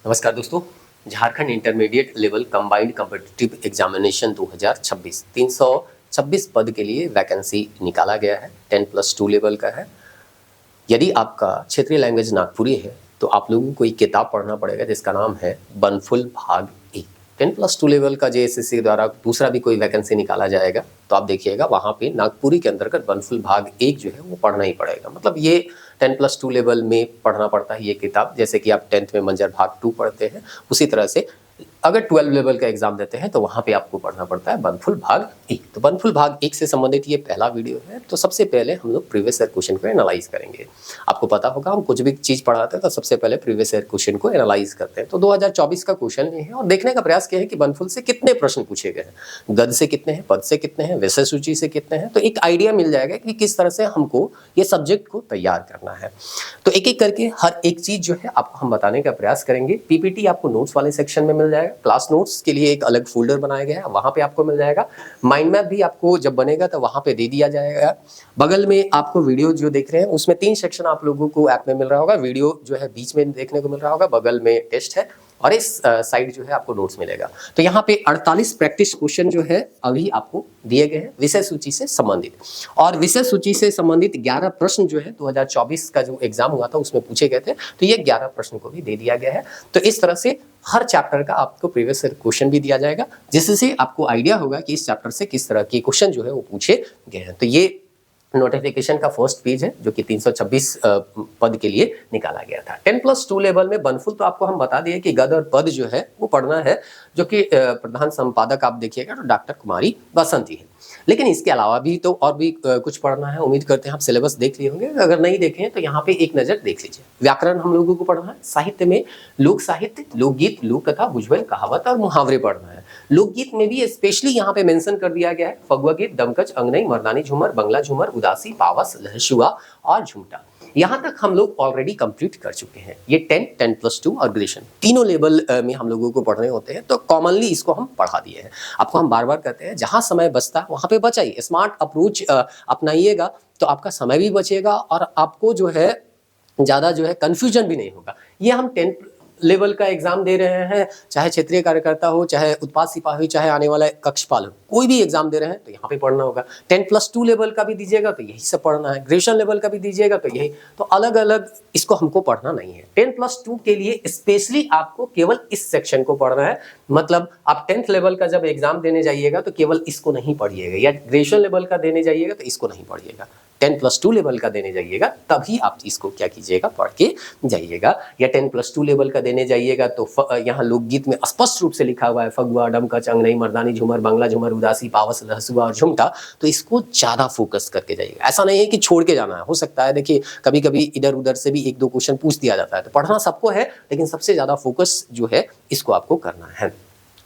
नमस्कार दोस्तों, Jharkhand intermediate level combined competitive examination 2026 326 पद के लिए वैकेंसी निकाला गया है। 10+2 लेवल का है। यदि आपका क्षेत्रीय लैंग्वेज नागपुरी है तो आप लोगों को एक किताब पढ़ना पड़ेगा जिसका नाम है बनफुल भाग 1। 10+2 लेवल का JSSC द्वारा दूसरा भी कोई वैकेंसी निकाला जाएगा तो आप देखिएगा वहाँ पे नागपुरी के अंतर्गत बनफुल भाग 1 जो है वो पढ़ना ही पड़ेगा। मतलब ये 10+2 लेवल में पढ़ना पड़ता है ये किताब। जैसे कि आप 10th में मंजर भाग 2 पढ़ते हैं, उसी तरह से अगर 12 लेवल का एग्जाम देते हैं तो वहाँ पे आपको पढ़ना पड़ता है बनफुल भाग 1। तो बनफुल भाग 1 से संबंधित ये पहला वीडियो है। तो सबसे पहले हम लोग प्रीवियस ईयर क्वेश्चन को एनालाइज करेंगे। आपको पता होगा हम कुछ भी चीज़ पढ़ाते हैं तो सबसे पहले प्रीवियस ईयर क्वेश्चन को एनालाइज करते हैं। तो 2024 का क्वेश्चन ये है और देखने का प्रयास किया है कि बनफुल से कितने प्रश्न पूछे गए हैं, गद्य से कितने हैं, पद से कितने हैं, विषय सूची से कितने हैं। तो एक आइडिया मिल जाएगा कि किस तरह से हमको ये सब्जेक्ट को तैयार करना है। तो एक एक करके हर एक चीज़ जो है आपको हम बताने का प्रयास करेंगे। PPT आपको नोट्स वाले सेक्शन में मिल जाएगा। क्लास नोट्स के लिए एक अलग फोल्डर बनाया गया है, वहाँ पे आपको मिल जाएगा। माइंड मैप भी आपको जब बनेगा तो वहाँ पे दे दिया जाएगा। बगल में आपको वीडियो जो देख रहे हैं उसमें 3 सेक्शन आप लोगों को ऐप में मिल रहा होगा। वीडियो जो है बीच में देखने को मिल रहा होगा, बगल में टेस्ट है और इस साइड जो है आपको नोट्स मिलेगा। तो यहाँ पे 48 प्रैक्टिस क्वेश्चन जो है अभी आपको दिए गए हैं विषय सूची से संबंधित। और विषय सूची से संबंधित 11 प्रश्न जो है 2024 का जो एग्जाम हुआ था उसमें पूछे गए थे, तो ये 11 प्रश्न को भी दे दिया गया है। तो इस तरह से हर चैप्टर का आपको प्रीवियस ईयर क्वेश्चन भी दिया जाएगा, जिससे आपको आइडिया होगा कि इस चैप्टर से किस तरह के क्वेश्चन जो है वो पूछे गए हैं। तो ये नोटिफिकेशन का फर्स्ट पेज है जो कि 326 पद के लिए निकाला गया था। 10+2 लेवल में बनफुल तो आपको हम बता दिए कि गद्य और पद जो है वो पढ़ना है, जो कि प्रधान संपादक आप देखिएगा तो डॉक्टर कुमारी बसंती है। लेकिन इसके अलावा भी तो और भी कुछ पढ़ना है। उम्मीद करते हैं आप सिलेबस देख लिए होंगे। अगर नहीं देखे हैं तो यहाँ पे एक नज़र देख लीजिए। व्याकरण हम लोगों को पढ़ना है। साहित्य में लोक साहित्य, लोकगीत, लोक कथा, भुजबल, कहावत और मुहावरे पढ़ना है। लोकगीत में भी स्पेशली यहाँ पे मेंशन कर दिया गया है फगुआ गीत, दमकच, अंगनई, मर्दानी झूमर, बंगला झूमर, उदासी, पावस, लहसुआ और झुमटा। यहाँ तक हम लोग ऑलरेडी कंप्लीट कर चुके हैं। ये 10+2 और ग्रेजुएशन तीनों लेवल में हम लोगों को पढ़ने होते हैं, तो कॉमनली इसको हम पढ़ा दिए हैं। आपको हम बार बार कहते हैं जहाँ समय बचता है वहाँ पे बचाइए। स्मार्ट अप्रोच अपनाइएगा तो आपका समय भी बचेगा और आपको जो है ज़्यादा जो है कन्फ्यूजन भी नहीं होगा। ये हम 10 लेवल का एग्जाम दे रहे हैं, चाहे क्षेत्रीय कार्यकर्ता हो, चाहे उत्पाद सिपाही, चाहे आने वाला कक्षपाल हो, कोई भी एग्जाम दे रहे हैं तो यहाँ पे पढ़ना होगा। 10+2 लेवल का भी दीजिएगा तो यही सब पढ़ना है, ग्रेजुएशन लेवल का भी दीजिएगा तो यही। तो अलग अलग इसको हमको पढ़ना नहीं है। 10+2 के लिए स्पेशली आपको केवल इस सेक्शन को पढ़ना है। मतलब आप 10th लेवल का जब एग्जाम देने जाइएगा तो केवल इसको नहीं पढ़िएगा, या ग्रेजुएशन लेवल का देने जाइएगा तो इसको नहीं पढ़िएगा। 10+2 लेवल का देने जाइएगा तभी आप इसको क्या कीजिएगा, पढ़ के जाइएगा। या 10+2 लेवल का देने जाइएगा तो यहाँ लोकगीत में स्पष्ट रूप से लिखा हुआ है फगुआ, डमकच, अंगनई, मर्दानी झूमर, बंगला झूमर, उदासी, पावस, लहसुआ और झुमटा। तो इसको ज़्यादा फोकस करके जाइएगा। ऐसा नहीं है कि छोड़ के जाना है। हो सकता है देखिए कभी कभी इधर उधर से भी 1-2 क्वेश्चन पूछ दिया जाता है। तो पढ़ना सबको है, लेकिन सबसे ज़्यादा फोकस जो है इसको आपको करना है।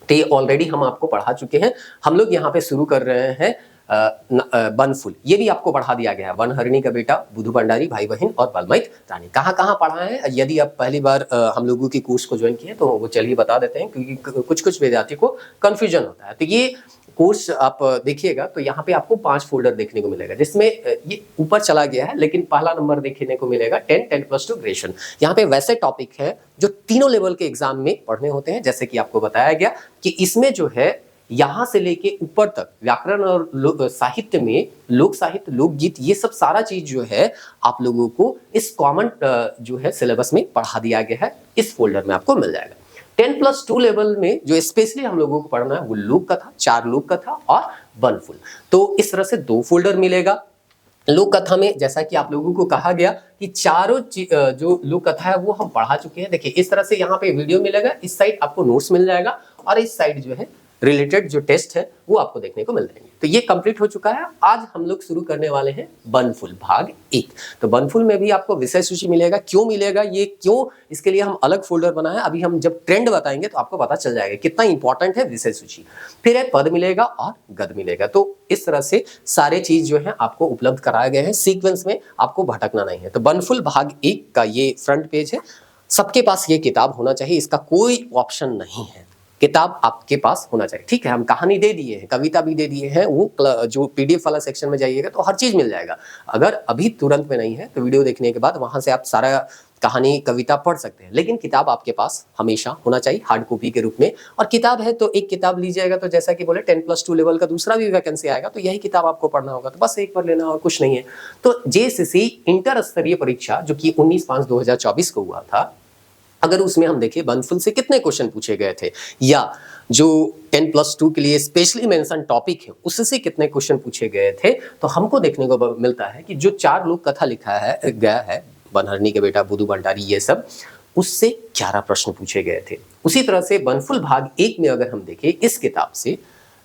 तो ये ऑलरेडी हम आपको पढ़ा चुके हैं। हम लोग यहाँ पे शुरू कर रहे हैं बनफुल। ये भी आपको पढ़ा दिया गया है। वन हरिणी का बेटा, बुधु भंडारी, भाई बहन और बलमैत रानी। कहाँ कहाँ पढ़ा है? यदि आप पहली बार हम लोगों की कोर्स को ज्वाइन किए तो वो चलिए बता देते हैं, क्योंकि कुछ कुछ विद्यार्थी को कन्फ्यूजन होता है। तो ये कोर्स आप देखिएगा तो यहाँ पे आपको 5 फोल्डर देखने को मिलेगा, जिसमें ये ऊपर चला गया है, लेकिन पहला नंबर देखने को मिलेगा 10+2 ग्रेजुएशन। यहाँ पे वैसे टॉपिक है जो तीनों लेवल के एग्जाम में पढ़ने होते हैं। जैसे कि आपको बताया गया कि इसमें जो है यहाँ से लेके ऊपर तक व्याकरण और साहित्य में लोक साहित्य, लोकगीत, ये सब सारा चीज जो है आप लोगों को इस कॉमन जो है सिलेबस में पढ़ा दिया गया है। इस फोल्डर में आपको मिल जाएगा। 10+2 लेवल में जो स्पेशली हम लोगों को पढ़ना है वो लोक कथा, 4 लोक कथा और बनफुल। तो इस तरह से 2 फोल्डर मिलेगा। लोक कथा में जैसा कि आप लोगों को कहा गया कि चारों जो लोक कथा है वो हम पढ़ा चुके हैं। देखिए इस तरह से यहाँ पे वीडियो मिलेगा, इस साइड आपको नोट्स मिल जाएगा और इस साइड जो है रिलेटेड जो टेस्ट है वो आपको देखने को मिल जाएंगे। तो ये कंप्लीट हो चुका है। आज हम लोग शुरू करने वाले हैं बनफुल भाग 1। तो बनफुल में भी आपको विषय सूची मिलेगा। क्यों मिलेगा, ये क्यों, इसके लिए हम अलग फोल्डर बनाए हैं। अभी हम जब ट्रेंड बताएंगे तो आपको पता चल जाएगा कितना इंपॉर्टेंट है विषय सूची। फिर है पद मिलेगा और गद्य मिलेगा। तो इस तरह से सारे चीज जो है आपको उपलब्ध कराए गए हैं सीक्वेंस में, आपको भटकना नहीं है। तो बनफुल भाग 1 का ये फ्रंट पेज है। सबके पास ये किताब होना चाहिए, इसका कोई ऑप्शन नहीं है। किताब आपके पास होना चाहिए। ठीक है, हम कहानी दे दिए हैं, कविता भी दे दिए हैं। वो जो PDF वाला सेक्शन में जाइएगा तो हर चीज मिल जाएगा। अगर अभी तुरंत में नहीं है तो वीडियो देखने के बाद वहां से आप सारा कहानी कविता पढ़ सकते हैं, लेकिन किताब आपके पास हमेशा होना चाहिए हार्ड कॉपी के रूप में। और किताब है तो एक किताब लीजिएगा तो जैसा कि बोले 10+2 लेवल का दूसरा भी वैकेंसी आएगा तो यही किताब आपको पढ़ना होगा, तो बस एक बार लेना और कुछ नहीं है। तो जेएसएससी इंटर स्तरीय परीक्षा जो कि 19/5/2024 को हुआ था, अगर उसमें हम देखें बनफुल से कितने क्वेश्चन पूछे गए थे, या जो 10+2 के लिए स्पेशली मेंशन टॉपिक है उससे कितने क्वेश्चन पूछे गए थे, तो हमको देखने को मिलता है कि जो 4 लोक कथा लिखा है गया है, बनहरनी के बेटा बुधु भंडारी, ये सब, उससे 11 प्रश्न पूछे गए थे। उसी तरह से बनफुल भाग 1 में अगर हम देखें इस किताब से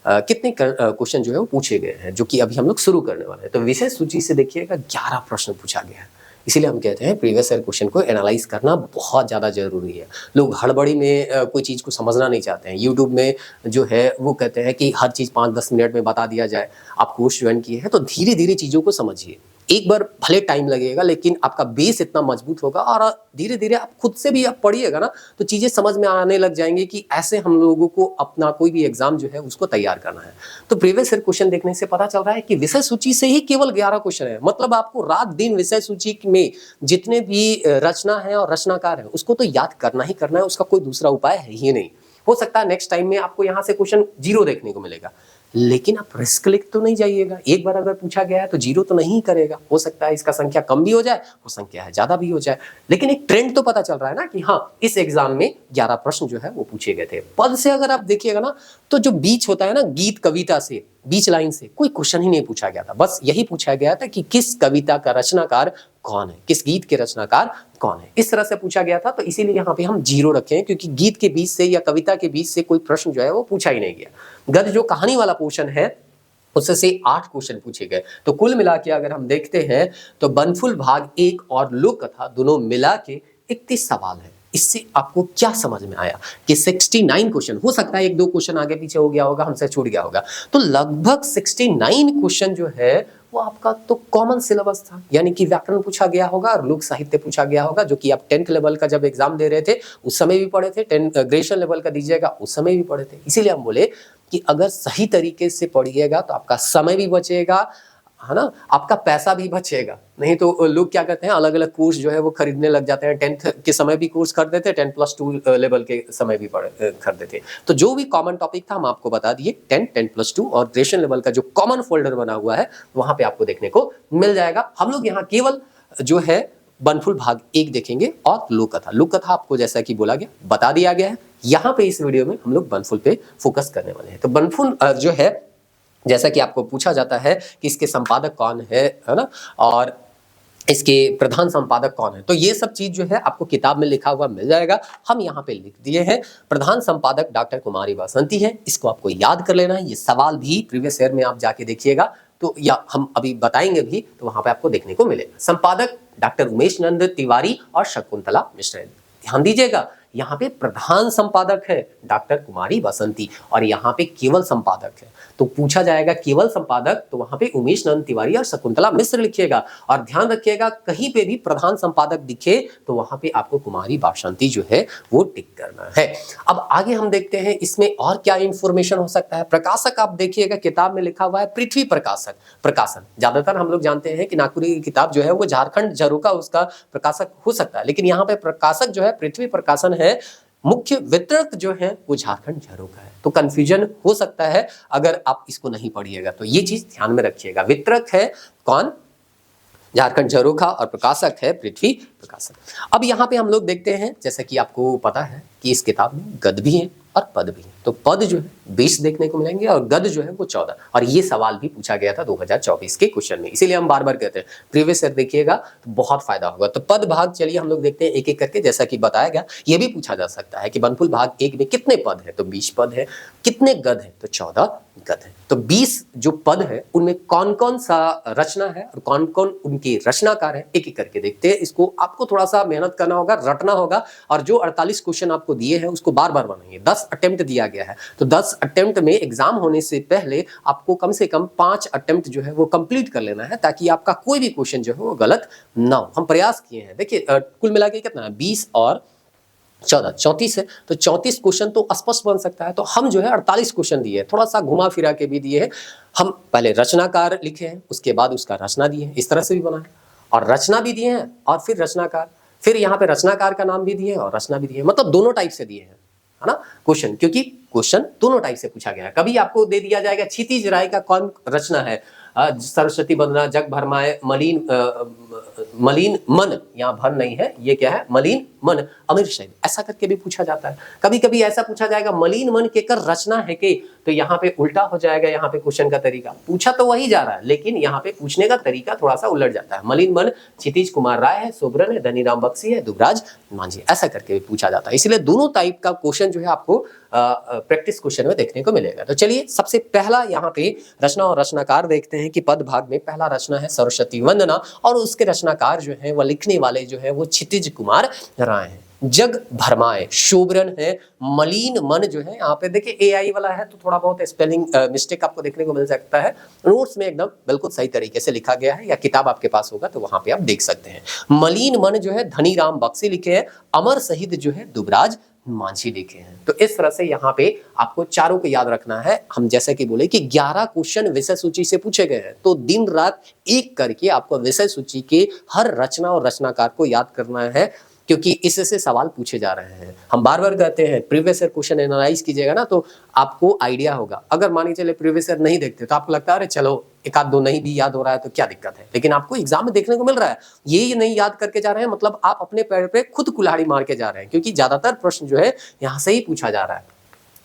कितने क्वेश्चन जो है वो पूछे गए हैं, जो कि अभी हम लोग शुरू करने वाले हैं। तो विषय सूची से देखिएगा 11 प्रश्न पूछा गया है। इसीलिए हम कहते हैं प्रीवियस ईयर क्वेश्चन को एनालाइज करना बहुत ज़्यादा जरूरी है। लोग हड़बड़ी में कोई चीज़ को समझना नहीं चाहते हैं। यूट्यूब में जो है वो कहते हैं कि हर चीज़ 5-10 मिनट में बता दिया जाए। आप कोर्स ज्वाइन किए हैं तो धीरे धीरे चीज़ों को समझिए। एक बार भले टाइम लगेगा लेकिन आपका बेस इतना मजबूत होगा और धीरे धीरे आप खुद से भी आप पढ़िएगा ना तो चीज़ें समझ में आने लग जाएंगे कि ऐसे हम लोगों को अपना कोई भी एग्जाम जो है उसको तैयार करना है। तो प्रीवियस ईयर क्वेश्चन देखने से पता चल रहा है कि विषय सूची से ही केवल 11 क्वेश्चन है। मतलब आपको रात दिन विषय सूची में जितने भी रचना है और रचनाकार है उसको तो याद करना ही करना है, उसका कोई दूसरा उपाय है ही नहीं। हो सकता है नेक्स्ट टाइम में आपको यहाँ से क्वेश्चन 0 देखने को मिलेगा, लेकिन आप रिस्क लेके तो नहीं जाइएगा। एक बार अगर पूछा गया है तो 0 तो नहीं करेगा। हो सकता है इसका संख्या कम भी हो जाए, हो संख्या है ज्यादा भी हो जाए, लेकिन एक ट्रेंड तो पता चल रहा है ना कि हाँ इस एग्जाम में 11 प्रश्न जो है वो पूछे गए थे। पद से अगर आप देखिएगा ना तो जो बीच होता है ना, गीत कविता से बीच लाइन से कोई क्वेश्चन ही नहीं पूछा गया था। बस यही पूछा गया था कि किस कविता का रचनाकार कौन है, किस गीत के रचनाकार कौन है, इस तरह से पूछा गया था। तो इसीलिए यहाँ पे हम 0 रखे हैं, क्योंकि गीत के बीच से या कविता के बीच से कोई प्रश्न जो है वो पूछा ही नहीं गया। गद्य जो कहानी वाला पोर्शन है उससे 8 क्वेश्चन पूछे गए। तो कुल मिला के अगर हम देखते हैं तो बनफुल भाग 1 और लोक कथा दोनों मिला के 31 सवाल है। इससे आपको क्या समझ में आया कि 69 क्वेश्चन, हो सकता है 1-2 क्वेश्चन आगे पीछे हो गया होगा, हमसे छूट गया होगा, तो लगभग 69 क्वेश्चन जो है वो आपका तो कॉमन सिलेबस था। यानी कि व्याकरण पूछा गया होगा और लोक साहित्य पूछा गया होगा, जो कि आप 10th लेवल का जब एग्जाम दे रहे थे उस समय भी पढ़े थे, 10 ग्रेजुएशन लेवल का दीजिएगा उस समय भी पढ़े थे। इसीलिए हम बोले कि अगर सही तरीके से पढ़िएगा तो आपका समय भी बचेगा, है ना, आपका पैसा भी बचेगा। नहीं तो लोग क्या करते हैं, अलग अलग कोर्स जो है वो खरीदने लग जाते हैं। 10th के समय भी कोर्स खरीदते थे, 10+2 लेवल के समय भी खरीदते थे। तो जो भी कॉमन टॉपिक था हम आपको बता दिए, 10, 10+2 और ग्रेजुएशन लेवल का जो कॉमन फोल्डर बना हुआ है वहां पे आपको देखने को मिल जाएगा। हम लोग यहाँ केवल जो है बनफुल भाग 1 देखेंगे और लोक कथा। लोक कथा आपको जैसा कि बोला गया बता दिया गया है। यहाँ पे इस वीडियो में हम लोग बनफुल पे फोकस करने वाले हैं। तो बनफुल जो है जैसा कि आपको पूछा जाता है कि इसके संपादक कौन है ना, और इसके प्रधान संपादक कौन है, तो ये सब चीज जो है आपको किताब में लिखा हुआ मिल जाएगा। हम यहाँ पे लिख दिए हैं प्रधान संपादक डॉक्टर कुमारी वासंती है। इसको आपको याद कर लेना है। ये सवाल भी प्रीवियस ईयर में आप जाके देखिएगा तो, या हम अभी बताएंगे भी तो वहां पे आपको देखने को मिलेगा। संपादक डॉक्टर उमेश नंद तिवारी और शकुंतला मिश्र। ध्यान दीजिएगा, यहाँ पे प्रधान संपादक है डॉक्टर कुमारी वासंती और यहाँ पे केवल संपादक है। तो पूछा जाएगा केवल संपादक तो वहां पे उमेश नंद तिवारी और शकुंतला मिश्र लिखिएगा। और ध्यान रखिएगा कहीं पे भी प्रधान संपादक दिखे तो वहां पे आपको कुमारी वासंती जो है वो टिक करना है। अब आगे हम देखते हैं इसमें और क्या इंफॉर्मेशन हो सकता है। प्रकाशक आप देखिएगा किताब में लिखा हुआ है पृथ्वी प्रकाशक प्रकाशन। ज्यादातर हम लोग जानते हैं कि नागपुरी की किताब जो है वो झारखंड झरोखा उसका प्रकाशक हो सकता है, लेकिन यहाँ पे प्रकाशक जो है पृथ्वी प्रकाशन है। मुख्य वितरक जो है वो झारखंड झरोखा है। तो कंफ्यूजन हो सकता है अगर आप इसको नहीं पढ़िएगा, तो ये चीज ध्यान में रखिएगा। वितरक है कौन, झारखंड झरोखा, और प्रकाशक है पृथ्वी प्रकाशन। अब यहाँ पे हम लोग देखते हैं, जैसा कि आपको पता है कि इस किताब में गद्य भी है और पद भी है। तो पद जो है 20 देखने को मिलेंगे और गद्य जो है वो 14। और ये सवाल भी पूछा गया था 2024 के क्वेश्चन में, इसीलिए हम बार बार कहते हैं प्रीवियस ईयर देखिएगा तो बहुत फायदा होगा। तो पद भाग चलिए हम लोग देखते हैं एक एक करके। जैसा कि बताया गया ये भी पूछा जा सकता है कि बनफुल भाग 1 में कितने पद है, तो 20 पद है। कितने गद्य है, तो 14 गद्य है। तो 20 जो पद है उनमें कौन कौन सा रचना है और कौन कौन उनके रचनाकार है, एक एक करके देखते हैं। इसको आपको थोड़ा सा मेहनत करना होगा, रटना होगा, और जो 48 क्वेश्चन आपको दिए हैं उसको बार बार बनाइए। 10 अटेम्प्ट दिया गया है, तो 10 अटेम्प्ट में एग्जाम होने से पहले आपको कम से कम 5 अटेम्प्ट जो है वो कंप्लीट कर लेना है, ताकि आपका कोई भी क्वेश्चन जो है वो गलत ना हो। हम प्रयास किए हैं। देखिए कुल मिला के कितना है, 20 और 14 34 है, तो 34 क्वेश्चन तो स्पष्ट बन सकता है। तो हम जो है 48 क्वेश्चन दिए हैं, थोड़ा सा घुमा फिरा के भी दिए हैं। हम पहले रचनाकार लिखे हैं, उसके बाद उसका रचना दिए हैं, इस तरह से भी बना है, और रचना भी दिए हैं और फिर रचनाकार, फिर यहाँ पे रचनाकार का नाम भी दिए और रचना भी दिए, मतलब दोनों टाइप से दिए हैं, है ना क्वेश्चन, क्योंकि क्वेश्चन दोनों टाइप से पूछा गया है। कभी आपको दे दिया जाएगा क्षितिज राय का कौन रचना है, सरस्वती वंदना, जग भरमाए, मलिन मन, यहाँ भर नहीं है, ये क्या है, मलिन मन, अमीर शहीद, ऐसा करके भी पूछा जाता है। कभी कभी ऐसा पूछा जाएगा मलिन मन के कर रचना है के, तो यहाँ पे उल्टा हो जाएगा, यहाँ पे क्वेश्चन का तरीका, पूछा तो वही जा रहा है लेकिन यहाँ पे पूछने का तरीका थोड़ा सा उलट जाता है। मलिन मन क्षितिज कुमार राय है, सोबरन है, धनीराम बख्शी है, दुबराज मांझी, ऐसा करके भी पूछा जाता है। इसलिए दोनों टाइप का क्वेश्चन जो है आपको प्रैक्टिस क्वेश्चन में देखने को मिलेगा। तो चलिए सबसे पहला यहाँ पे रचना और रचनाकार देखते हैं कि पद भाग में पहला रचना है सरस्वती वंदना और उसके रचनाकार जो है वह लिखने वाले जो है वो क्षितिज कुमार राय हैं। जग भरमाए शोभरन है, मलिन मन जो है यहाँ पे देखिए एआई वाला है तो थोड़ा बहुत स्पेलिंग मिस्टेक आपको देखने को मिल सकता है, नोट्स में एकदम बिल्कुल सही तरीके से लिखा गया है या किताब आपके पास होगा तो वहां पे आप देख सकते हैं। मलिन मन जो है धनीराम बख्शी लिखे हैं, अमर शहीद जो है दुबराज मांझी लिखे हैं। तो इस तरह से यहाँ पे आपको चारों को याद रखना है। हम जैसे कि बोले कि 11 क्वेश्चन विषय सूची से पूछे गए हैं, तो दिन रात एक करके आपको विषय सूची के हर रचना और रचनाकार को याद करना है, क्योंकि इससे सवाल पूछे जा रहे हैं। हम बार बार कहते हैं प्रीवियस ईयर क्वेश्चन एनालाइज कीजिएगा ना तो आपको आइडिया होगा। अगर मान के चले प्रीवियस ईयर नहीं देखते तो आपको लगता है अरे चलो एक आध दो नहीं भी याद हो रहा है तो क्या दिक्कत है, लेकिन आपको एग्जाम में देखने को मिल रहा है ये नहीं याद करके जा रहे हैं, मतलब आप अपने पैर पे खुद कुल्हाड़ी मार के जा रहे हैं, क्योंकि ज्यादातर प्रश्न जो है यहाँ से ही पूछा जा रहा है।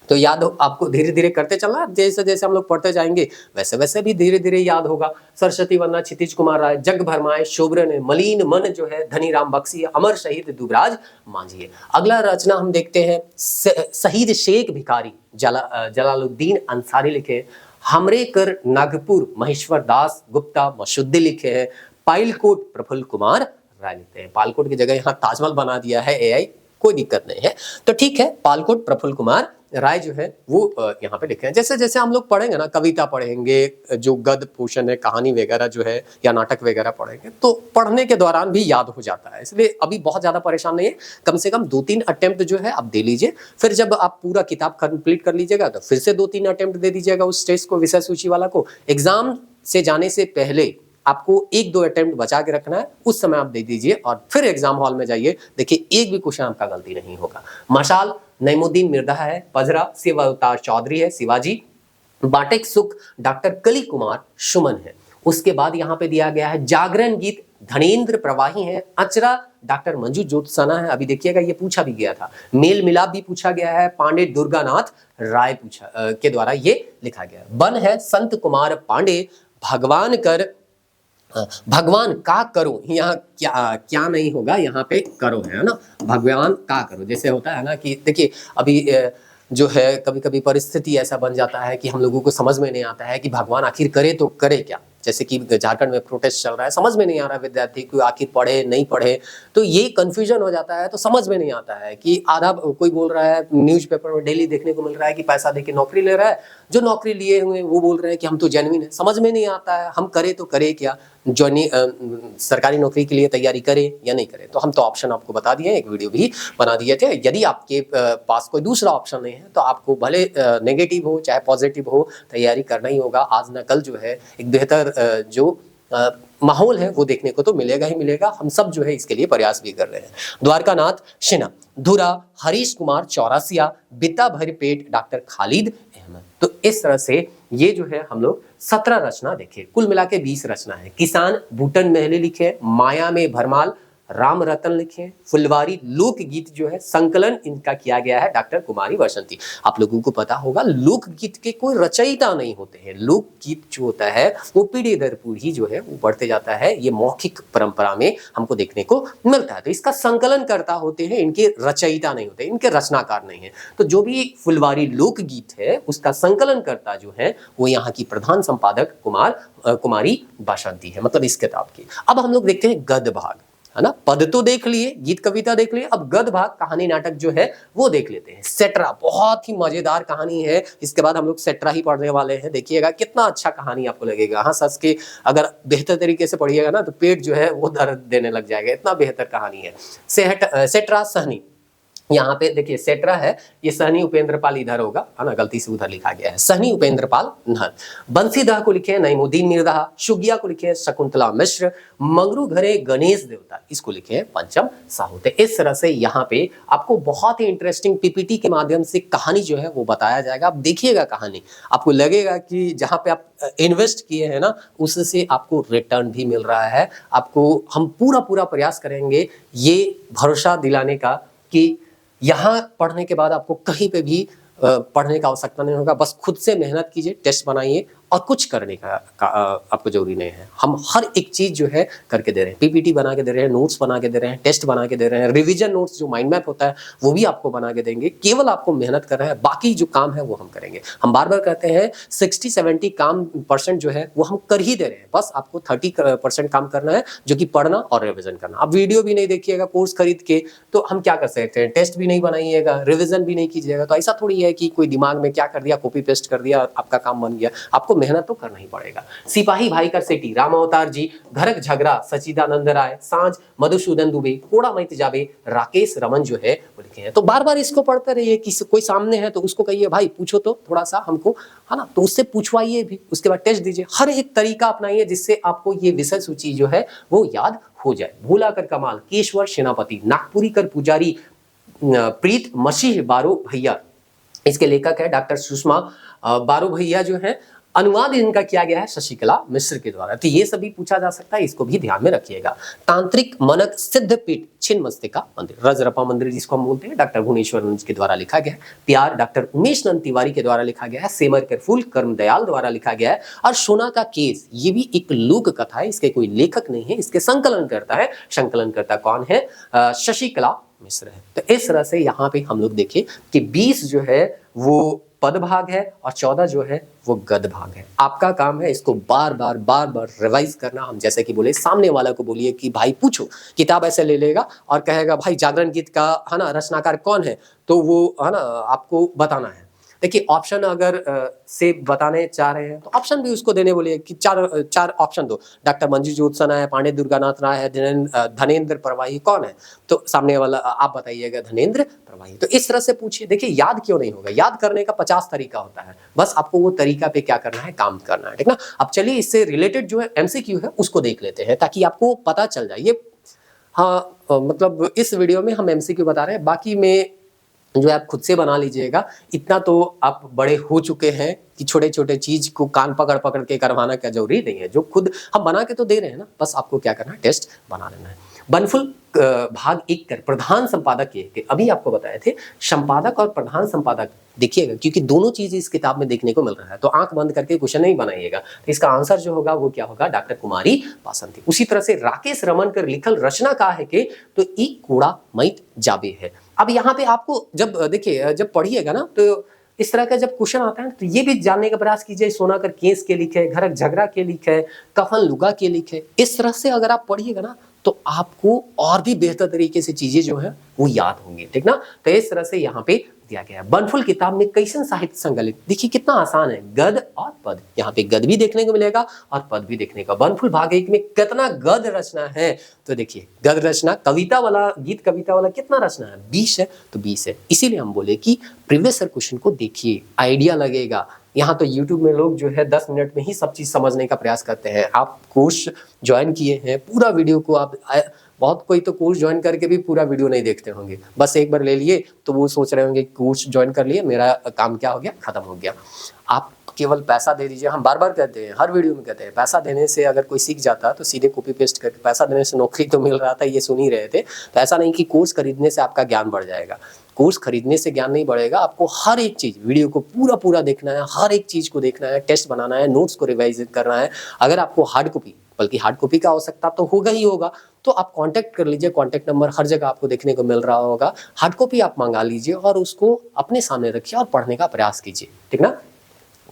तो याद आपको धीरे धीरे करते चलना, जैसे जैसे हम लोग पढ़ते जाएंगे वैसे वैसे भी धीरे धीरे याद होगा। सरस्वती वंदना क्षितिज कुमार राय, जग भरमाए शोभरन है, मलिन मन जो है धनीराम बख्शी है, अमर शहीद दुबराज मांझी है। अगला रचना हम देखते हैं शहीद शेख भिखारी जलालुद्दीन अंसारी लिखे हैं, हमरे कर नागपुर महेश्वर दास गुप्ता मशुद्दी लिखे हैं, पाइलकोट प्रफुल्ल कुमार राय लिखते हैं। पालकोट की जगह यहाँ ताजमहल बना दिया है एआई, कोई दिक्कत नहीं है। तो ठीक है, पालकोट प्रफुल्ल कुमार राय जो है वो यहाँ पे लिखे हैं। जैसे जैसे हम लोग पढ़ेंगे ना, कविता पढ़ेंगे, जो गद्य पोषण है, कहानी वगैरह जो है या नाटक वगैरह पढ़ेंगे तो पढ़ने के दौरान भी याद हो जाता है, इसलिए अभी बहुत ज्यादा परेशान नहीं है। कम से कम 2-3 अटेम्प्ट जो है आप दे लीजिए, फिर जब आप पूरा किताब कंप्लीट कर लीजिएगा तो फिर से 2-3 अटेम्प्ट दे दीजिएगा उस टेस्ट को, विषय सूची वाला को। एग्जाम से जाने से पहले आपको 1-2 अटेम्प्ट बचा के रखना है, उस समय आप दे दीजिए और फिर एग्जाम हॉल में जाइए, देखिए एक भी क्वेश्चन आपका गलती नहीं होगा। मशाल नईमुद्दीन मिर्धा है, पजरा शिव अवतार चौधरी है, शिवाजी बाटेक सुख डॉक्टर कली कुमार सुमन है। उसके बाद यहाँ पे दिया गया है जागरण गीत धनेन्द्र प्रवाही है, अचरा डॉक्टर मंजू ज्योत्सना है, अभी देखिएगा ये पूछा भी गया था। मेल मिलाप भी पूछा गया है, पांडे दुर्गानाथ राय के द्वारा ये लिखा गया। वन है संत कुमार पांडे, भगवान कर भगवान का करो, यहाँ क्या नहीं होगा, यहाँ पे करो है ना, भगवान का करो। जैसे होता है ना कि देखिए अभी जो है कभी कभी परिस्थिति ऐसा बन जाता है कि हम लोगों को समझ में नहीं आता है कि भगवान आखिर करे तो करे क्या। जैसे कि झारखंड में प्रोटेस्ट चल रहा है, समझ में नहीं आ रहा विद्यार्थी को आखिर पढ़े नहीं पढ़े, तो ये कंफ्यूजन हो जाता है। तो समझ में नहीं आता है कि आधा कोई बोल रहा है, न्यूज़पेपर में डेली देखने को मिल रहा है कि पैसा देके नौकरी ले रहा है, जो नौकरी लिए हुए वो बोल रहे हैं कि हम तो जेन्युइन है। समझ में नहीं आता है हम करे तो करे क्या, जो सरकारी नौकरी के लिए तैयारी करें या नहीं करें। तो हम तो ऑप्शन आपको बता दिए, एक वीडियो भी बना दिए थे। यदि आपके पास कोई दूसरा ऑप्शन नहीं है तो आपको भले नेगेटिव हो चाहे पॉजिटिव हो, तैयारी करना ही होगा। आज न कल जो है एक बेहतर जो माहौल है वो देखने को तो मिलेगा ही मिलेगा। हम सब जो है इसके लिए प्रयास भी कर रहे हैं। द्वारकानाथ सिन्हा, धुरा हरीश कुमार चौरासिया, बिता भर पेट डॉक्टर खालिद अहमद। तो इस तरह से ये जो है हम लोग 17 रचना देखे, कुल मिला के 20 रचना है। किसान भूटन महले लिखे, माया में भरमाल राम रतन लिखे, फुलवारी लोकगीत जो है संकलन इनका किया गया है डॉक्टर कुमारी बसंती। आप लोगों को पता होगा लोकगीत के कोई रचयिता नहीं होते हैं, लोकगीत जो होता है वो पीढ़ी दर पीढ़ी जो है वो बढ़ते जाता है, ये मौखिक परंपरा में हमको देखने को मिलता है। तो इसका संकलन करता होते हैं, इनके रचयिता नहीं होते, इनके रचनाकार नहीं है। तो जो भी फुलवारी लोकगीत है उसका संकलन करता जो है वो यहाँ की प्रधान संपादक कुमारी बसंती है, मतलब इस किताब की। अब हम लोग देखते हैं गद्य भाग, है ना। पद तो देख लिए, गीत कविता देख लिए, अब गद्य भाग कहानी नाटक जो है वो देख लेते हैं। सेट्रा बहुत ही मजेदार कहानी है, इसके बाद हम लोग सेट्रा ही पढ़ने वाले हैं। देखिएगा कितना अच्छा कहानी आपको लगेगा। हाँ सच के अगर बेहतर तरीके से पढ़िएगा ना तो पेट जो है वो दर्द देने लग जाएगा, इतना बेहतर कहानी है। सेट्रा सहनी यहाँ पे देखिए सेट्रा है, ये सहनी उपेंद्र पाल इधर होगा, है ना, गलती से उधर लिखा गया है, सहनी उपेंद्र पाल नहर। बंसीदाह को लिखे हैं नईमुद्दीन मिर्जा, शुगिया को लिखे हैं शकुंतला मिश्र, मंगरू घरे गणेश देवता, इसको लिखे हैं पंचम साहू। इस तरह से यहाँ पे आपको बहुत ही इंटरेस्टिंग पीपीटी के माध्यम से कहानी जो है वो बताया जाएगा। आप देखिएगा कहानी, आपको लगेगा कि जहाँ पे आप इन्वेस्ट किए हैं ना उससे आपको रिटर्न भी मिल रहा है। आपको हम पूरा प्रयास करेंगे ये भरोसा दिलाने का कि यहाँ पढ़ने के बाद आपको कहीं पे भी पढ़ने का आवश्यकता नहीं होगा। बस खुद से मेहनत कीजिए, टेस्ट बनाइए और कुछ करने का आपको जरूरी नहीं है। हम हर एक चीज जो है करके दे रहे हैं, पीपीटी बना के दे रहे हैं, नोट्स बना के दे रहे हैं, टेस्ट बना के दे रहे हैं, रिवीजन नोट्स जो माइंड मैप होता है वो भी आपको बना के देंगे। केवल आपको मेहनत कर रहे हैं, बाकी जो काम है वो हम करेंगे। हम बार बार कहते हैं 60-70 काम % जो है वो हम कर ही दे रहे हैं, बस आपको 30% काम करना है जो कि पढ़ना और रिविजन करना। आप वीडियो भी नहीं देखिएगा कोर्स खरीद के तो हम क्या कर सकते हैं, टेस्ट भी नहीं बनाइएगा, रिविजन भी नहीं कीजिएगा, तो ऐसा थोड़ी है कि कोई दिमाग में क्या कर दिया, कॉपी पेस्ट कर दिया, आपका काम बन गया। आपको मेहनत तो करना ही पड़ेगा। सिपाही भाई कर सेठी, राम अवतार जी, घरक झगड़ा, सचिदानंद राय, सांझ, मधुसूदन दुबे, कोड़ा मैत जाबे, राकेश रमन जो है वो लिखे हैं। तो बार बार इसको पढ़ते रहिए। किसी कोई सामने है तो उसको कहिए भाई पूछो तो थोड़ा सा हमको, है ना, तो उससे पूछवाइए भी, उसके बाद टेस्ट दीजिए। हर एक तरीका अपनाइए जिससे आपको ये विषय सूची जो है वो याद हो जाए। भूला कर कमाल, केशवर सेनापति, नागपुरी कर पुजारी, प्रीत मसीह बारो भैया, इसके लेखक है डॉक्टर सुषमा बारो भैया जो है। अनुवाद इनका किया गया है शशिकला मिश्र के द्वारा। तो ये सभी पूछा जा सकता है, इसको भी ध्यान में रखिएगा। तांत्रिक मनक सिद्धपीठ छिन्नमस्तिका मंदिर, रजरप्पा मंदिर जिसको हम बोलते हैं, डॉक्टर भुवनेश्वर के द्वारा लिखा गया है। प्यार डॉक्टर उमेश नंद तिवारी के द्वारा लिखा गया है। सेमर के फूल कर्मदयाल द्वारा लिखा गया है। और सोना का केस ये भी एक लोक कथा है, इसके कोई लेखक नहीं है, इसके संकलन करता कौन है, शशिकला मिश्र है। तो इस तरह से यहाँ पे हम लोग देखें कि 20 जो है वो पद भाग है और 14 जो है वो गद भाग है। आपका काम है इसको बार बार रिवाइज करना। हम जैसे कि बोले, सामने वाला को बोलिए कि भाई पूछो, किताब ऐसे ले लेगा और कहेगा भाई जागरण गीत का, है ना, रचनाकार कौन है, तो वो, है ना, आपको बताना है। देखिए ऑप्शन अगर से बताने चाह रहे हैं तो ऑप्शन भी उसको देने बोलिए कि चार ऑप्शन दो, डॉक्टर मंजू ज्योत्सना है, पांडे दुर्गानाथ राय है, धनेन्द्र प्रवाही कौन है, तो सामने वाला आप बताइएगा धनेन्द्र प्रवाही। तो इस तरह से पूछिए। देखिए याद क्यों नहीं होगा, याद करने का 50 तरीका होता है, बस आपको वो तरीका पे क्या करना है, काम करना है, ठीक ना। अब चलिए इससे रिलेटेड जो है MCQ है उसको देख लेते हैं ताकि आपको पता चल जाए। ये हाँ मतलब इस वीडियो में हम MCQ बता रहे हैं, बाकी में जो आप खुद से बना लीजिएगा। इतना तो आप बड़े हो चुके हैं कि छोटे छोटे चीज को कान पकड़ के करवाना क्या जरूरी नहीं है। जो खुद हम बना के तो दे रहे हैं ना, बस आपको क्या करना है, टेस्ट बना लेना है। बनफुल भाग 1 कर प्रधान संपादक के अभी आपको बताए थे, संपादक और प्रधान संपादक देखिएगा, क्योंकि दोनों चीज इस किताब में देखने को मिल रहा है। तो आंख बंद करके क्वेश्चन नहीं बनाइएगा, तो इसका आंसर जो होगा वो क्या होगा, डॉक्टर कुमारी बासंती। उसी तरह से राकेश रमन कर लिखल रचना का है कि तो एक कूड़ा मैत जाबे है। अब यहाँ पे आपको जब देखिए जब पढ़िएगा ना तो इस तरह का जब क्वेश्चन आता है तो ये भी जानने का प्रयास कीजिए, सोना कर केस के लिखे, घरक झगड़ा के लिखे, कफन लुगा के लिखे। इस तरह से अगर आप पढ़िएगा ना तो आपको और भी बेहतर तरीके से चीजें जो है वो याद होंगी, ठीक ना। तो इस तरह से यहाँ पे दिया गया है। बनफुल किताब में कैसन साहित्य संकलित, देखिए कितना आसान है, गद और पद। यहाँ पे गद भी देखने को मिलेगा और पद भी देखने का। बनफुल भाग 1 में कितना गद रचना है, तो देखिए गद रचना, कविता वाला, गीत कविता वाला कितना रचना है, 20 है, तो 20 है। इसीलिए हम बोले कि प्रीवियस ईयर क्वेश्चन को देखिए, आइडिया लगेगा। यहाँ तो YouTube में लोग जो है 10 मिनट में ही सब चीज समझने का प्रयास करते हैं। आप कोर्स ज्वाइन किए हैं, पूरा वीडियो को आप, बहुत कोई तो कोर्स ज्वाइन करके भी पूरा वीडियो नहीं देखते होंगे, बस एक बार ले लिए तो वो सोच रहे होंगे कोर्स ज्वाइन कर लिए, मेरा काम क्या हो गया, खत्म हो गया। आप केवल पैसा दे दीजिए। हम बार बार कहते हैं, हर वीडियो में कहते हैं, पैसा देने से अगर कोई सीख जाता तो सीधे कॉपी पेस्ट करके, पैसा देने से नौकरी तो मिल रहा था, ये सुन ही रहे थे। तो ऐसा नहीं कि कोर्स खरीदने से आपका ज्ञान बढ़ जाएगा। कोर्स खरीदने से ज्ञान नहीं बढ़ेगा, आपको हर एक चीज वीडियो को पूरा देखना है, हर एक चीज को देखना है, टेस्ट बनाना है, नोट्स को रिवाइज करना है। अगर आपको हार्ड कॉपी, बल्कि हार्ड कॉपी का आवश्यकता तो होगा ही होगा, तो आप कांटेक्ट कर लीजिए। कांटेक्ट नंबर हर जगह आपको देखने को मिल रहा होगा। हार्ड कॉपी आप मंगा लीजिए और उसको अपने सामने रखिए और पढ़ने का प्रयास कीजिए, ठीक ना।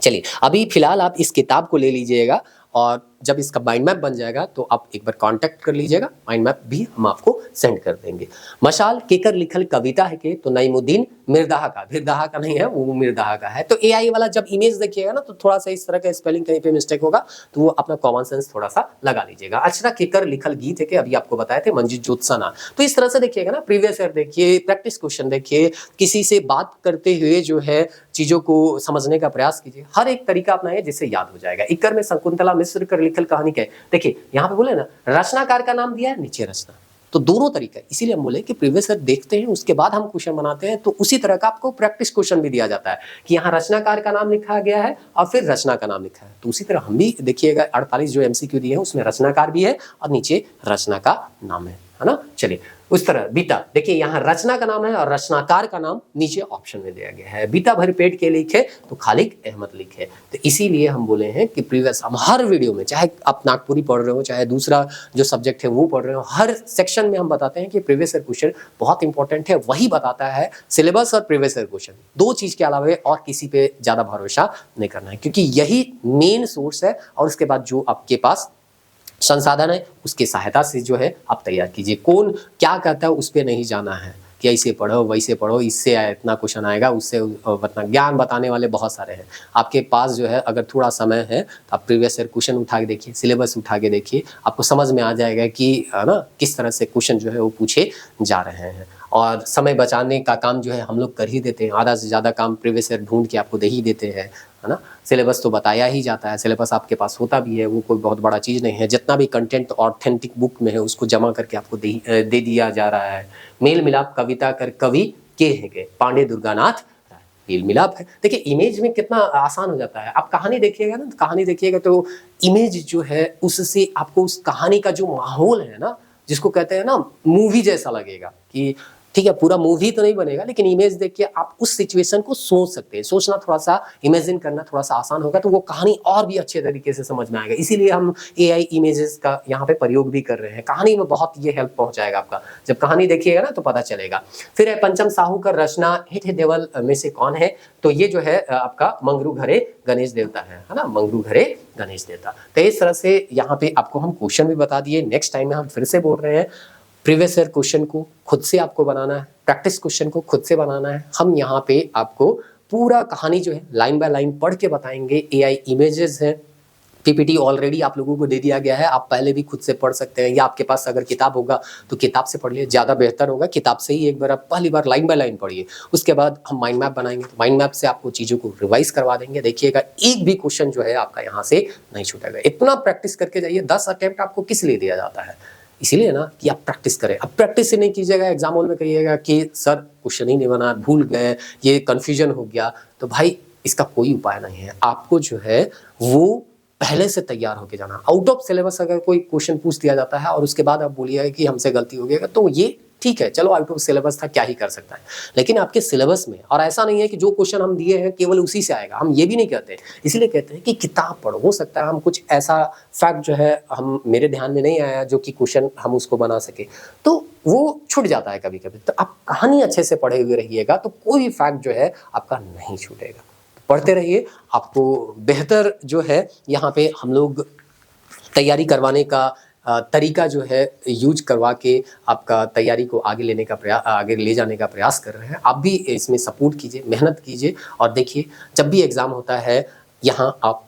चलिए अभी फिलहाल आप इस किताब को ले लीजिएगा और जब इसका माइंड मैप बन जाएगा तो आप एक बार कांटेक्ट कर लीजिएगा, माइंड मैप भी हम आपको सेंड कर देंगे। मशाल केकर लिखल कविता है के तो नईमुद्दीन मिर्दाहा का, मिर्दाहा का नहीं है, वो मिर्दाहा का है। तो एआई वाला जब इमेज देखिएगा ना तो थोड़ा सा इस तरह का स्पेलिंग कहीं पे मिस्टेक होगा तो वो अपना कॉमन सेंस थोड़ा सा लगा लीजिएगा। अक्षरा केकर लिखल गीत है के अभी आपको बताए थे मंजीत ज्योत्सना। तो इस तरह से देखिएगा ना, प्रीवियस ईयर देखिए, प्रैक्टिस क्वेश्चन देखिए, किसी से बात करते हुए जो है चीजों को समझने का प्रयास कीजिए, हर एक तरीका अपनाइए जिससे याद हो जाएगा। इक्कर में शकुंतला मिश्र कर लिखल कहानी क्या है, देखिए यहाँ पे बोले ना रचनाकार का नाम दिया है, नीचे रचना, तो दोनों तरीका है। इसीलिए हम बोले कि प्रीवियस ईयर देखते हैं उसके बाद हम क्वेश्चन बनाते हैं, तो उसी तरह का आपको प्रैक्टिस क्वेश्चन भी दिया जाता है कि यहाँ रचनाकार का नाम लिखा गया है और फिर रचना का नाम लिखा है। तो उसी तरह हम भी देखिएगा 48 जो एमसीक्यू दिए हैं उसमें रचनाकार भी है और नीचे रचना का नाम है ना। चलिए उस तरह बीता, देखिए यहाँ रचना का नाम है और रचनाकार का नाम नीचे ऑप्शन में दिया गया है। बीता भर पेट के लिखे तो खालिक अहमद लिखे। तो इसीलिए हम बोले हैं कि प्रीवियस हम हर वीडियो में, चाहे आप नागपुरी पढ़ रहे हो चाहे दूसरा जो सब्जेक्ट है वो पढ़ रहे हो, हर सेक्शन में हम बताते हैं कि प्रीवियस ईयर क्वेश्चन बहुत इंपॉर्टेंट है। वही बताता है सिलेबस और प्रीवियस ईयर क्वेश्चन, दो चीज के अलावा और किसी पे ज्यादा भरोसा नहीं करना है, क्योंकि यही मेन सोर्स है। और उसके बाद जो आपके पास संसाधन है उसकी सहायता से जो है आप तैयार कीजिए। कौन क्या कहता है उस पर नहीं जाना है कि ऐसे पढ़ो वैसे पढ़ो, इससे इतना क्वेश्चन आएगा, उससे उतना। ज्ञान बताने वाले बहुत सारे हैं आपके पास जो है। अगर थोड़ा समय है तो आप प्रीवियस ईयर क्वेश्चन उठा के देखिए, सिलेबस उठा के देखिए, आपको समझ में आ जाएगा कि है ना किस तरह से क्वेश्चन जो है वो पूछे जा रहे हैं। और समय बचाने का काम जो है हम लोग कर ही देते हैं, आधा से ज़्यादा काम प्रीवियस ईयर ढूंढ के आपको दे ही देते हैं, है ना। सिलेबस तो बताया ही जाता है, सिलेबस आपके पास होता भी है, वो कोई बहुत बड़ा चीज़ नहीं है। जितना भी कंटेंट ऑथेंटिक बुक में है उसको जमा करके आपको दे दिया जा रहा है। मेल मिलाप कविता कर कवि के है गए पांडे दुर्गानाथ, मेल मिलाप है। देखिए इमेज में कितना आसान हो जाता है। आप कहानी देखिएगा ना, कहानी देखिएगा तो इमेज जो है उससे आपको उस कहानी का जो माहौल है ना, जिसको कहते हैं ना मूवी जैसा लगेगा कि ठीक है, पूरा मूवी तो नहीं बनेगा लेकिन इमेज देख के आप उस सिचुएशन को सोच सकते हैं। सोचना थोड़ा सा, इमेजिन करना थोड़ा सा आसान होगा तो वो कहानी और भी अच्छे तरीके से समझ में आएगा। इसीलिए हम एआई इमेजेस का यहाँ पे प्रयोग भी कर रहे हैं। कहानी में बहुत ये हेल्प पहुंचाएगा आपका, जब कहानी देखिएगा ना तो पता चलेगा। फिर है पंचम साहू का रचना हित देवल में से कौन है, तो ये जो है आपका मंगरू घरे गणेश देवता है ना, मंगरू घरे गणेश देवता। तो इस तरह से यहाँ पे आपको हम क्वेश्चन भी बता दिए। नेक्स्ट टाइम में हम फिर से बोल रहे हैं प्रीवियस ईयर क्वेश्चन को खुद से आपको बनाना है, प्रैक्टिस क्वेश्चन को खुद से बनाना है। हम यहाँ पे आपको पूरा कहानी जो है लाइन बाय लाइन पढ़ के बताएंगे। एआई इमेजेस है, पीपीटी ऑलरेडी आप लोगों को दे दिया गया है, आप पहले भी खुद से पढ़ सकते हैं, या आपके पास अगर किताब होगा तो किताब से पढ़ लिए, ज़्यादा बेहतर होगा। किताब से ही एक बार आप पहली बार लाइन बाय लाइन पढ़िए, उसके बाद हम माइंड मैप बनाएंगे, तो माइंड मैप से आपको चीज़ों को रिवाइज करवा देंगे। देखिएगा एक भी क्वेश्चन जो है आपका यहाँ से नहीं छूटेगा। इतना प्रैक्टिस करके जाइए। 10 अटेम्प्ट आपको किस लिए दिया जाता है, इसीलिए ना कि आप प्रैक्टिस करें। अब प्रैक्टिस से नहीं कीजिएगा, एग्जाम हॉल में कहिएगा कि सर क्वेश्चन ही नहीं बना, भूल गए, ये कन्फ्यूजन हो गया, तो भाई इसका कोई उपाय नहीं है। आपको जो है वो पहले से तैयार होके जाना। आउट ऑफ सिलेबस अगर कोई क्वेश्चन पूछ दिया जाता है और उसके बाद आप बोलिएगा कि हमसे गलती हो गई, तो ये ठीक है, चलो आउट ऑफ सिलेबस था, क्या ही कर सकता है। लेकिन आपके सिलेबस में, और ऐसा नहीं है कि जो क्वेश्चन हम दिए हैं केवल उसी से आएगा, हम ये भी नहीं कहते। इसलिए कहते हैं कि किताब पढ़ो। हो सकता है हम कुछ ऐसा फैक्ट जो है हम मेरे ध्यान में नहीं आया जो कि क्वेश्चन हम उसको बना सके, तो वो छूट जाता है कभी कभी। तो आप कहानी अच्छे से पढ़े हुए रहिएगा तो कोई भी फैक्ट जो है आपका नहीं छूटेगा। पढ़ते रहिए, आपको बेहतर जो है यहाँ पे हम लोग तैयारी करवाने का तरीका जो है यूज करवा के आपका तैयारी को आगे लेने का प्रयास, आगे ले जाने का प्रयास कर रहे हैं। आप भी इसमें सपोर्ट कीजिए, मेहनत कीजिए, और देखिए जब भी एग्ज़ाम होता है यहाँ आप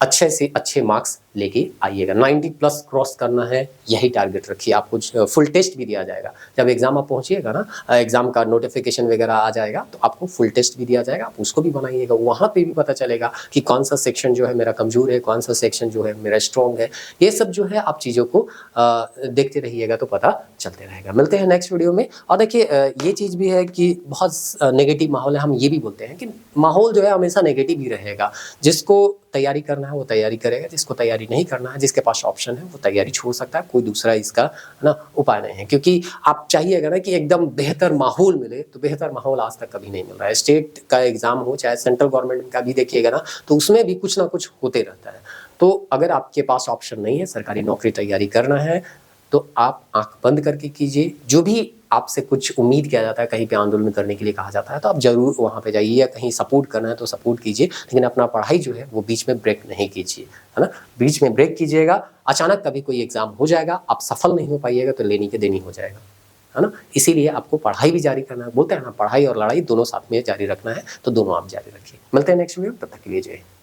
अच्छे से अच्छे मार्क्स लेके आइएगा। 90 प्लस क्रॉस करना है, यही टारगेट रखिए। आपको फुल टेस्ट भी दिया जाएगा जब एग्जाम आप पहुंचिएगा ना, एग्जाम का नोटिफिकेशन वगैरह आ जाएगा तो आपको फुल टेस्ट भी दिया जाएगा, आप उसको भी बनाइएगा। वहाँ पे भी पता चलेगा कि कौन सा सेक्शन जो है मेरा कमजोर है, कौन सा सेक्शन जो है मेरा स्ट्रॉन्ग है। ये सब जो है आप चीज़ों को देखते रहिएगा तो पता चलते रहेगा। मिलते हैं नेक्स्ट वीडियो में। और देखिए ये चीज़ भी है कि बहुत नेगेटिव माहौल है, हम ये भी बोलते हैं कि माहौल जो है हमेशा नेगेटिव ही रहेगा। जिसको तैयारी करना है वो तैयारी करेगा, जिसको तैयारी नहीं करना है, जिसके पास ऑप्शन है वो तैयारी छोड़ सकता है। कोई दूसरा इसका ना उपाय नहीं है, क्योंकि आप चाहिएगा ना कि एकदम बेहतर माहौल मिले, तो बेहतर माहौल आज तक कभी नहीं मिल रहा है। स्टेट का एग्जाम हो चाहे सेंट्रल गवर्नमेंट का भी देखिएगा ना, तो उसमें भी कुछ ना कुछ होते रहता है। तो अगर आपके पास ऑप्शन नहीं है, सरकारी नौकरी तैयारी करना है, तो आप आंख बंद करके कीजिए। जो भी आपसे कुछ उम्मीद किया जाता है, कहीं पे आंदोलन करने के लिए कहा जाता है, तो आप जरूर वहाँ पे जाइए, या कहीं सपोर्ट करना है तो सपोर्ट कीजिए, लेकिन अपना पढ़ाई जो है वो बीच में ब्रेक नहीं कीजिए, है ना। बीच में ब्रेक कीजिएगा, अचानक कभी कोई एग्जाम हो जाएगा, आप सफल नहीं हो पाइएगा तो लेनी के देनी हो जाएगा, है ना। इसीलिए आपको पढ़ाई भी जारी करना है। बोलते हैं ना, पढ़ाई और लड़ाई दोनों साथ में जारी रखना है, तो दोनों आप जारी रखिए। मिलते हैं नेक्स्ट वीडियो, तब तक के लिए जय हिंद।